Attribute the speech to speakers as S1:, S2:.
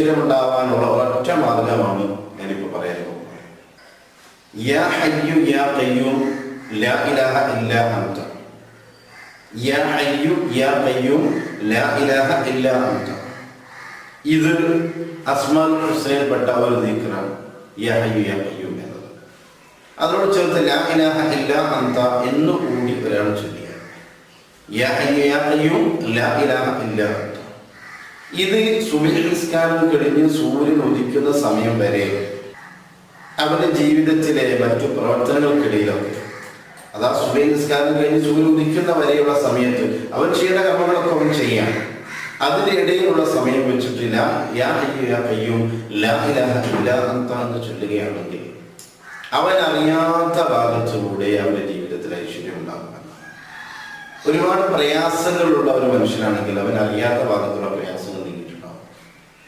S1: ഐശ്വര്യമുണ്ടാവാനുള്ള ഒറ്റ മാർഗമാണ് ഞാനിപ്പോൾ പറയുന്നത്. യാ ഹയ്യു യാ ഖയ്യൂം ലാ ഇലാഹ ഇല്ലാ അൻത. യാ ഹയ്യു യാ ഖയ്യൂം ലാ ഇലാഹ ഇല്ലാ അൻത. ഇത് അസ്മാഉൽ ഹുസ്നയിൽപ്പെട്ട ഒരു ദിക്റാണ് യാ ഹയ്യു യാ ഖയ്യൂം എന്നത്. അതോട് ചേർത്ത് ലാ ഇലാഹ ഇല്ലാ അൻത എന്ന് കൂടി ഒരാൾ ചൊല്ലുക. യാ ഹയ്യു യാ ഖയ്യൂം ലാ ഇലാഹ ഇല്ലാ അൻത. ഇത് സുബ്ഹി നിസ്കാരം കഴിഞ്ഞ് സൂര്യൻ ഉദിക്കുന്ന സമയം വരെ അവന്റെ ജീവിതത്തിലെ മറ്റു പ്രവർത്തനങ്ങൾക്കിടയിലൊക്കെ, അതാ സുബ്ഹി നിസ്കാരം കഴിഞ്ഞ് സൂര്യൻ ഉദിക്കുന്ന വരെയുള്ള സമയത്ത് അവൻ ചെയ്യേണ്ട കർമ്മങ്ങളൊക്കെ അവൻ ചെയ്യാം. അതിന്റെ ഇടയിലുള്ള സമയം വെച്ചിട്ടില്ല യാ ഹയ്യു യാ ഖയ്യൂം ലാ ഇലാഹ ഇല്ലാ അൻത എന്ന് ചൊല്ലുകയാണെങ്കിൽ അവൻ അറിയാത്ത ഭാഗത്തുകൂടെ അവന്റെ ജീവിതത്തിൽ ഐശ്വര്യം ഉണ്ടാകും. ഒരുപാട് പ്രയാസങ്ങളുള്ള ഒരു മനുഷ്യനാണെങ്കിൽ അവൻ അറിയാത്ത ഭാഗത്തുള്ള